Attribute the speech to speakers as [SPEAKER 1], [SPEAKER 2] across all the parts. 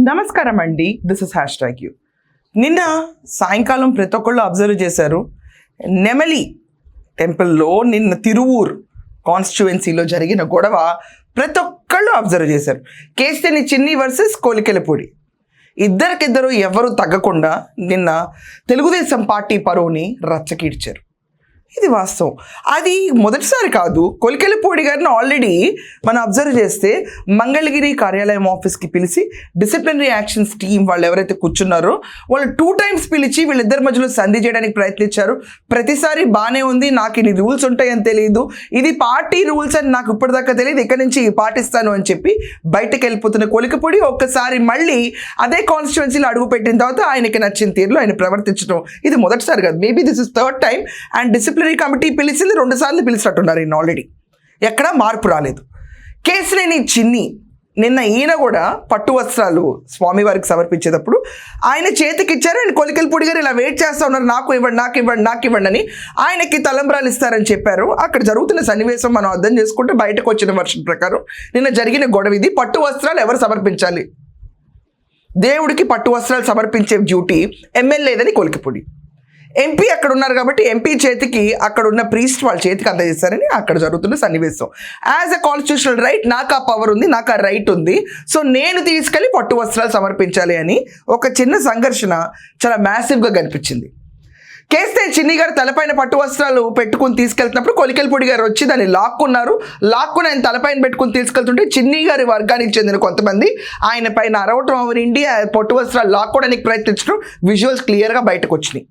[SPEAKER 1] నమస్కారం అండి, this is #you. నిన్న సాయంకాలం ప్రతి ఒక్కళ్ళు అబ్జర్వ్ చేశారు, నెమలి టెంపుల్లో నిన్న తిరువూర్ కాన్స్టిట్యువెన్సీలో జరిగిన గొడవ ప్రతి ఒక్కళ్ళు అబ్జర్వ్ చేశారు. కేశినేని చిన్ని వర్సెస్ కోలికెలపూడి. ఇద్దరికిద్దరు ఎవరు తగ్గకుండా నిన్న తెలుగుదేశం పార్టీ పరువుని రచ్చకీడ్చారు. ఇది వాస్తవం. అది మొదటిసారి కాదు. కోలికెలపూడి గారిని ఆల్రెడీ మనం అబ్జర్వ్ చేస్తే మంగళగిరి కార్యాలయం ఆఫీస్కి పిలిచి డిసిప్లినరీ యాక్షన్స్ టీం వాళ్ళు ఎవరైతే కూర్చున్నారో వాళ్ళు 2 times పిలిచి వీళ్ళిద్దరి మధ్యలో సంధి చేయడానికి ప్రయత్నించారు. ప్రతిసారి బాగానే ఉంది, నాకు ఇన్ని రూల్స్ ఉంటాయని తెలియదు, ఇది పార్టీ రూల్స్ అని నాకు ఇప్పటిదాకా తెలియదు, ఇక్కడ నుంచి పాటిస్తాను అని చెప్పి బయటకు వెళ్ళిపోతున్న కోలికెలపూడి ఒక్కసారి మళ్ళీ అదే కాన్స్టిట్యువెన్సీలో అడుగు పెట్టిన తర్వాత ఆయనకి నచ్చిన తీరులో ఆయన ప్రవర్తించడం ఇది మొదటిసారి కాదు. Maybe this is 3rd time. And disciplinary committee పిలిచింది 2 సార్లు పిలిచినట్టున్నారు ఈయన ఆల్రెడీ. ఎక్కడా మార్పు రాలేదు. కేశినేని చిన్ని నిన్న ఈయన కూడా పట్టు వస్త్రాలు స్వామివారికి సమర్పించేటప్పుడు ఆయన చేతికి ఇచ్చారు. ఆయన కోలికెలపూడి గారు ఇలా వెయిట్ చేస్తూ ఉన్నారు, నాకు ఇవ్వండి అని. ఆయనకి తలంబ్రాలు ఇస్తారని చెప్పారు. అక్కడ జరుగుతున్న సన్నివేశం మనం అర్థం చేసుకుంటే బయటకు వచ్చిన వర్షన్ ప్రకారం నిన్న జరిగిన గొడవ ఇది. పట్టు వస్త్రాలు ఎవరు సమర్పించాలి? దేవుడికి పట్టు వస్త్రాలు సమర్పించే డ్యూటీ ఎమ్మెల్యేదని కోలికెలపూడి. ఎంపీ అక్కడ ఉన్నారు కాబట్టి ఎంపీ చేతికి అక్కడ ఉన్న ప్రీస్ట్ వాళ్ళ చేతికి అందజేస్తారని అక్కడ జరుగుతున్న సన్నివేశం. యాజ్ అ కాన్స్టిట్యూషనల్ రైట్ నాకు ఆ పవర్ ఉంది, నాకు ఆ రైట్ ఉంది, సో నేను తీసుకెళ్ళి పట్టు వస్త్రాలు సమర్పించాలి అని ఒక చిన్న సంఘర్షణ చాలా మ్యాసివ్గా కనిపించింది. కేశినేని చిన్ని గారు తలపైన పట్టు వస్త్రాలు పెట్టుకుని తీసుకెళ్తున్నప్పుడు కోలికెలపూడి గారు వచ్చి దాన్ని లాక్కుని ఆయన తలపైన పెట్టుకుని తీసుకెళ్తుంటే చిన్ని గారి వర్గానికి చెందిన కొంతమంది ఆయన పైన అరవటం అవరిండి ఆ పట్టు వస్త్రాలు లాక్కోవడానికి ప్రయత్నించడం విజువల్స్ క్లియర్గా బయటకు వచ్చినాయి.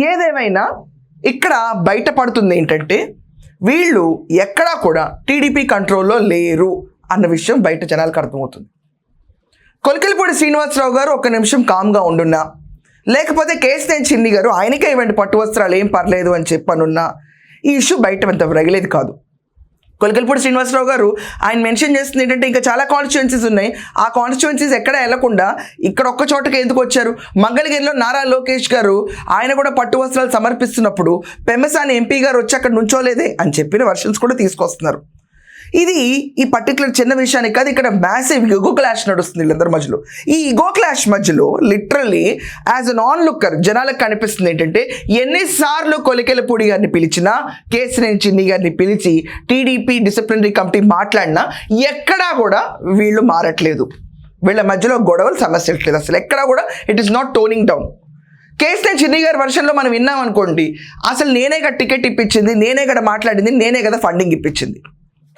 [SPEAKER 1] ఏదేమైనా ఇక్కడ బయటపడుతుంది ఏంటంటే వీళ్ళు ఎక్కడా కూడా టీడీపీ కంట్రోల్లో లేరు అన్న విషయం బయట జనాలకు అర్థమవుతుంది. కోలికెలపూడి శ్రీనివాసరావు గారు ఒక నిమిషం కామ్గా ఉండున్నా, లేకపోతే కేశినేని చిన్ని గారు ఆయనకే ఇవ్వండి పట్టు వస్త్రాలు ఏం పర్లేదు అని చెప్పనున్నా ఈ ఇష్యూ బయట అంత రగిలేది కాదు. కోలికెలపూడి శ్రీనివాసరావు గారు ఆయన మెన్షన్ చేస్తుంది ఏంటంటే ఇంకా చాలా కాన్స్టిట్యువెన్సీస్ ఉన్నాయి, ఆ కాన్స్టిట్యువెన్సీస్ ఎక్కడ వెళ్లకుండా ఇక్కడ ఒక్క చోటకి ఎందుకు వచ్చారు? మంగళగిరిలో నారా లోకేష్ గారు ఆయన కూడా పట్టు వస్త్రాలు సమర్పిస్తున్నప్పుడు పెమ్మసాని ఎంపీ గారు వచ్చి అక్కడ నుంచోలేదే అని చెప్పిన వర్షన్స్ కూడా తీసుకొస్తున్నారు. ఇది ఈ పర్టికులర్ చిన్న విషయానికి కాదు, ఇక్కడ మ్యాసివ్ ఈగో క్లాష్ నడుస్తుంది వీళ్ళందరి మధ్యలో. ఈ ఈగో క్లాష్ మధ్యలో లిటరల్లీ యాజ్ అ నాన్ లుక్కర్ జనాలకు కనిపిస్తుంది ఏంటంటే ఎన్నిసార్లు కోలికెలపూడి గారిని పిలిచినా, కేశినేని చిన్ని గారిని పిలిచి టీడీపీ డిసిప్లినరీ కమిటీ మాట్లాడినా ఎక్కడా కూడా వీళ్ళు మారట్లేదు. వీళ్ళ మధ్యలో గొడవలు సమస్యట్లేదు అసలు ఎక్కడా కూడా. It is not toning down. Kesineni చిన్ని గారి వర్షన్లో మనం విన్నాం అనుకోండి, అసలు నేనే కదా టికెట్ ఇప్పించింది, నేనే కదా మాట్లాడింది, నేనే కదా ఫండింగ్ ఇప్పించింది.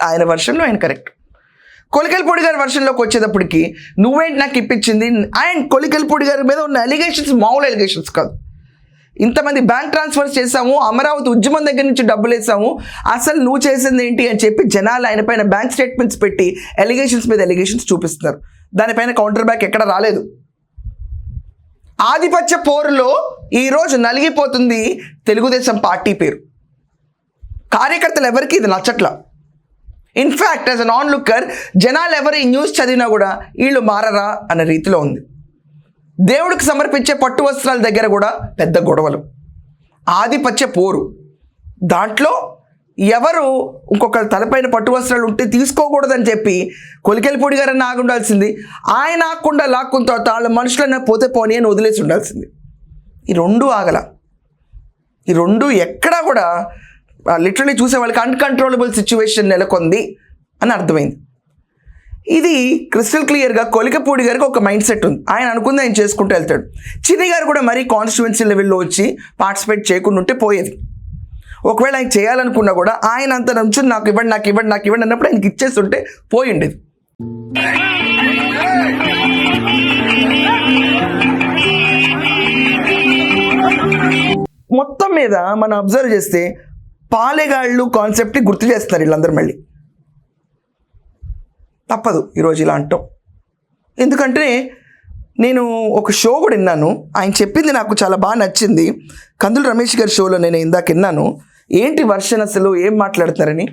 [SPEAKER 1] ఆయన వర్షన్లో ఆయన కరెక్ట్. కోలికెలపూడి గారి వర్షన్లోకి వచ్చేటప్పటికి నువ్వేంటి నాకు ఇప్పించింది, అండ్ కోలికెలపూడి గారి మీద ఉన్న అలిగేషన్స్ మామూలు అలిగేషన్స్ కాదు. ఇంతమంది బ్యాంక్ ట్రాన్స్ఫర్స్ చేసాము, అమరావతి ఉద్యమం దగ్గర నుంచి డబ్బులు వేసాము, అసలు నువ్వు చేసింది ఏంటి అని చెప్పి జనాలు ఆయన పైన బ్యాంక్ స్టేట్మెంట్స్ పెట్టి అలిగేషన్స్ మీద అలిగేషన్స్ చూపిస్తున్నారు. దానిపైన కౌంటర్ బ్యాక్ ఎక్కడ రాలేదు. ఆధిపత్య పోరులో ఈరోజు నలిగిపోతుంది తెలుగుదేశం పార్టీ పేరు. కార్యకర్తలు ఎవరికి ఇది నచ్చట్లా. ఇన్ఫ్యాక్ట్ యాజ్ అ నాన్ లుక్కర్ జనాలు ఎవరు ఈ న్యూస్ చదివినా కూడా వీళ్ళు మారరా అన్న రీతిలో ఉంది. దేవుడికి సమర్పించే పట్టు వస్త్రాల దగ్గర కూడా పెద్ద గొడవలు, ఆధిపత్య పోరు. దాంట్లో ఎవరు ఇంకొకరి తలపైన పట్టు వస్త్రాలు ఉంటే తీసుకోకూడదని చెప్పి కోలికెలపూడి గారని ఆగి ఉండాల్సింది, ఆయన ఆగకుండా లాక్కున్న తర్వాత వాళ్ళ మనుషులన్నా పోతే పోనీ అని వదిలేసి ఉండాల్సింది. ఈ రెండు ఆగల. ఈ రెండు ఎక్కడా కూడా లిటరలీ చూసే వాళ్ళకి అన్కంట్రోలబుల్ సిచ్యువేషన్ నెలకొంది అని అర్థమైంది. ఇది క్రిస్టల్ క్లియర్గా కోలికెలపూడి గారికి ఒక మైండ్ సెట్ ఉంది. ఆయన అనుకుంది ఆయన చేసుకుంటూ వెళ్తాడు. చిన్ని గారు కూడా మరీ కాన్స్టిట్యువెన్సీ లెవెల్లో వచ్చి పార్టిసిపేట్ చేయకుండా ఉంటే పోయేది. ఒకవేళ ఆయన చేయాలనుకున్నా కూడా ఆయన అంత నుంచి నాకు ఇవ్వండి అన్నప్పుడు ఆయనకి ఇచ్చేస్తుంటే పోయి ఉండేది. మొత్తం మీద మనం అబ్జర్వ్ చేస్తే పాలెగాళ్ళు కాన్సెప్ట్ని గుర్తు చేస్తున్నారు వీళ్ళందరూ మళ్ళీ. తప్పదు ఈరోజు ఇలా అంటాం. ఎందుకంటే నేను ఒక షో కూడా విన్నాను, ఆయన చెప్పింది నాకు చాలా బాగా నచ్చింది. కందుల రమేష్ గారి షోలో నేను ఇందాక విన్నాను. ఏంటి వర్షన్ అసలు ఏం మాట్లాడుతున్నారని.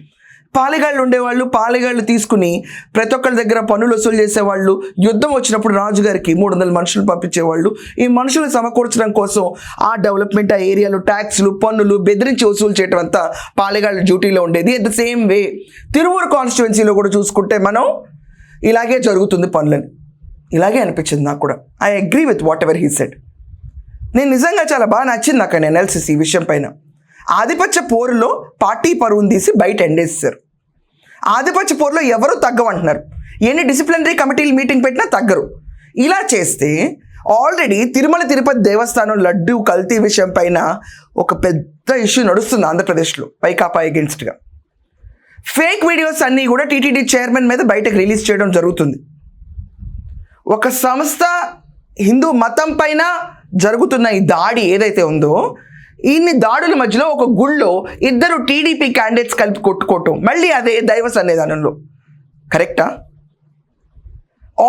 [SPEAKER 1] పాలెగాళ్ళు ఉండేవాళ్ళు, పాలెగాళ్ళు తీసుకుని ప్రతి ఒక్కరి దగ్గర పన్నులు వసూలు చేసేవాళ్ళు. యుద్ధం వచ్చినప్పుడు రాజుగారికి 300 మనుషులు పంపించేవాళ్ళు. ఈ మనుషులు సమకూర్చడం కోసం ఆ డెవలప్మెంట్, ఆ ఏరియాలో ట్యాక్స్లు, పన్నులు బెదిరించి వసూలు చేయడం అంతా పాలెగాళ్ళ డ్యూటీలో ఉండేది. At the same way Tiruvuru కాన్స్టిట్యువెన్సీలో కూడా చూసుకుంటే మనం ఇలాగే జరుగుతుంది పనులని. ఇలాగే అనిపించింది నాకు కూడా. I agree with what ever he said. నేను నిజంగా చాలా బాగా నచ్చింది నాకు ఆయన అనాలిసిస్ ఈ విషయం పైన. ఆధిపత్య పోరులో పార్టీ పరువును తీసి బయట ఎండేస్తారు. ఆధిపత్య పోరులో ఎవరు తగ్గమంటున్నారు. ఎన్ని డిసిప్లినరీ కమిటీలు మీటింగ్ పెట్టినా తగ్గరు. ఇలా చేస్తే ఆల్రెడీ తిరుమల తిరుపతి దేవస్థానం లడ్డు కల్తీ విషయం పైన ఒక పెద్ద ఇష్యూ నడుస్తుంది ఆంధ్రప్రదేశ్లో వైకాపా అగెన్స్ట్గా. ఫేక్ వీడియోస్ అన్నీ కూడా టీటీడీ చైర్మన్ మీద బయటకు రిలీజ్ చేయడం జరుగుతుంది. ఒక సంస్థ హిందూ మతం పైన జరుగుతున్న ఈ దాడి ఏదైతే ఉందో, ఇన్ని దాడుల మధ్యలో ఒక గుళ్ళో 2 టీడీపీ క్యాండిడేట్స్ కలిపి కొట్టుకోవటం, మళ్ళీ అదే దైవ సన్నిధానంలో కరెక్టా?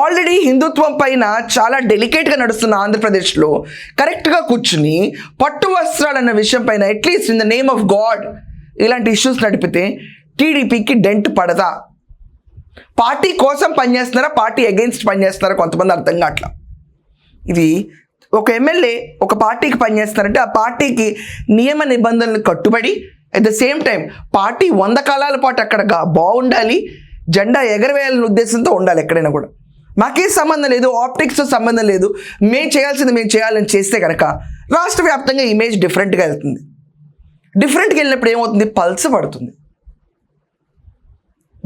[SPEAKER 1] ఆల్రెడీ హిందుత్వం పైన చాలా డెలికేట్గా నడుస్తున్న ఆంధ్రప్రదేశ్లో కరెక్ట్గా కూర్చుని పట్టు వస్త్రాలు అన్న విషయం పైన at least in the name of God ఇలాంటి ఇష్యూస్ నడిపితే టీడీపీకి డెంట్ పడదా? పార్టీ కోసం పనిచేస్తున్నారా, పార్టీ అగెయిన్స్ట్ పనిచేస్తున్నారా కొంతమంది అర్థం కావట్లా. ఇది ఒక ఎమ్మెల్యే ఒక పార్టీకి పనిచేస్తున్నారంటే ఆ పార్టీకి నియమ నిబంధనలు కట్టుబడి at the same time party 100 కాలాల పాటు అక్కడ బాగుండాలి, జెండా ఎగరవేయాలనే ఉద్దేశంతో ఉండాలి. ఎక్కడైనా కూడా మాకే సంబంధం లేదు, ఆప్టిక్స్తో సంబంధం లేదు, మేము చేయాల్సింది మేము చేయాలని చేస్తే కనుక రాష్ట్ర వ్యాప్తంగా ఇమేజ్ డిఫరెంట్గా వెళ్తుంది. డిఫరెంట్గా వెళ్ళినప్పుడు ఏమవుతుంది, పల్స్ పడుతుంది.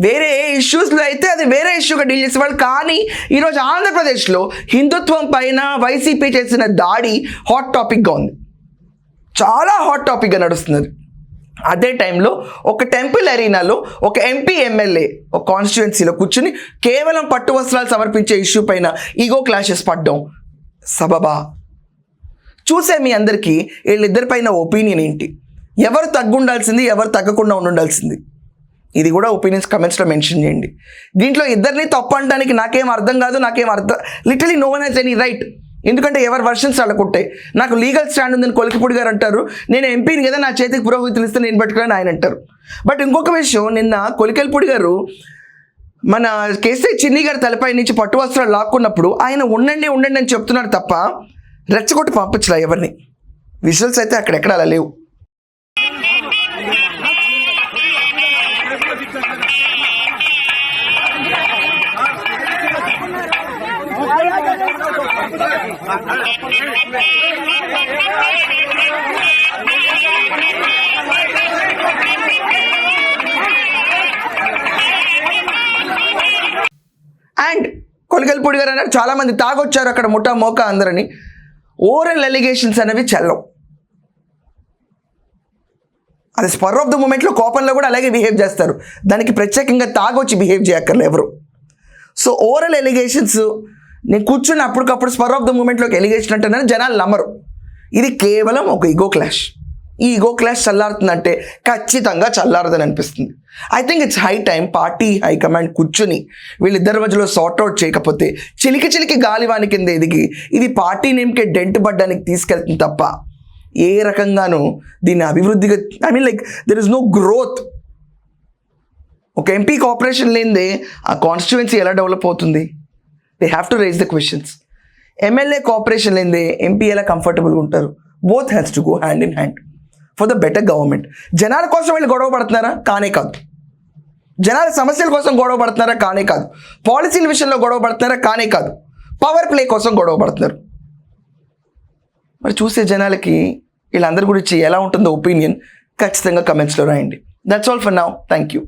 [SPEAKER 1] వేరే ఇష్యూస్లో అయితే అది వేరే ఇష్యూగా డీల్ చేసేవాళ్ళు. కానీ ఈరోజు ఆంధ్రప్రదేశ్లో హిందుత్వం పైన వైసీపీ చేసిన దాడి హాట్ టాపిక్గా ఉంది, చాలా హాట్ టాపిక్గా నడుస్తున్నది. అదే టైంలో ఒక టెంపుల్ అరీనాలో ఒక ఎంపీ ఎమ్మెల్యే ఒక కాన్స్టిట్యువెన్సీలో కూర్చుని కేవలం పట్టు వస్త్రాలు సమర్పించే ఇష్యూ పైన ఈగో క్లాషెస్ పడ్డం సబబా? చూసే మీ అందరికీ వీళ్ళిద్దరి పైన ఒపీనియన్ ఏంటి? ఎవరు తగ్గుండాల్సింది, ఎవరు తగ్గకుండా ఉండాల్సింది? ఇది కూడా ఒపీనియన్స్ కమెంట్స్లో మెన్షన్ చేయండి. దీంట్లో ఇద్దరిని తప్పు అనడానికి నాకేం అర్థం కాదు, నాకేం అర్థం literally no one has any right. ఎందుకంటే ఎవరు వర్షన్స్ వాళ్ళకుంటాయి. నాకు లీగల్ స్టాండ్ ఉందని కొలికిపూడి గారు అంటారు, నేను ఎంపీని కదా నా చేతికి పురోహితులు ఇస్తే నేను పెట్టుకుని ఆయన అంటారు. బట్ ఇంకొక విషయం, నిన్న కొలికెల్పూడి గారు మన కేసీ చిన్ని గారి తలపై నుంచి పట్టు వస్త్రాలు లాక్కున్నప్పుడు ఆయన ఉండండి ఉండండి అని చెప్తున్నారు తప్ప రెచ్చగొట్టి పంపించలే ఎవరిని. విజువల్స్ అయితే అక్కడెక్కడ అలా లేవు. అండ్ కొలికెల్పూడి గారు అన్నారు చాలా మంది తాగొచ్చారు అక్కడ ముఠా మోకా అందరని. ఓరల్ ఎలిగేషన్స్ అనేవి చెల్లవు. అది స్పర్ ఆఫ్ ద మూమెంట్లో కోపంలో కూడా అలాగే బిహేవ్ చేస్తారు. దానికి ప్రత్యేకంగా తాగొచ్చి బిహేవ్ చేయక్కర్లే ఎవరు. సో ఓరల్ ఎలిగేషన్స్ నేను కూర్చుని అప్పటికప్పుడు స్పర్ ఆఫ్ ద మూమెంట్లోకి ఎలిగేషన్ అంటున్నాను, జనాలు నమ్మరు. ఇది కేవలం ఒక ఈగో క్లాష్. ఈ ఈగో క్లాష్ చల్లారుతుందంటే ఖచ్చితంగా చల్లారదని అనిపిస్తుంది. I think it's high time party high command కూర్చుని వీళ్ళిద్దరి మధ్యలో సార్ట్అవుట్ చేయకపోతే చిలికి చిలికి గాలివాని కింద ఎదిగి ఇది పార్టీ నేమ్కే డెంట్ పడ్డానికి తీసుకెళ్తుంది తప్ప ఏ రకంగానూ దీన్ని అభివృద్ధిగా like there is no growth. ఒక ఎంపీ కోఆపరేషన్ లేనిదే ఆ కాన్స్టిట్యువెన్సీ ఎలా డెవలప్ అవుతుంది? They have to raise the questions. MLA cooperation లేనిదే ఎంపీ ఎలా కంఫర్టబుల్గా ఉంటారు? Both has to go hand in hand for the better government. జనాల కోసం వీళ్ళు గొడవ పడుతున్నారా? కానే కాదు. జనాల సమస్యల కోసం గొడవ పడుతున్నారా? కానే కాదు. పాలసీల విషయంలో గొడవ పడుతున్నారా? కానే కాదు. పవర్ ప్లే కోసం గొడవ పడుతున్నారు. మరి చూసే జనాలకి వీళ్ళందరి గురించి ఎలా ఉంటుందో ఒపీనియన్ ఖచ్చితంగా కమెంట్స్లో రాయండి. That's all for now. Thank you.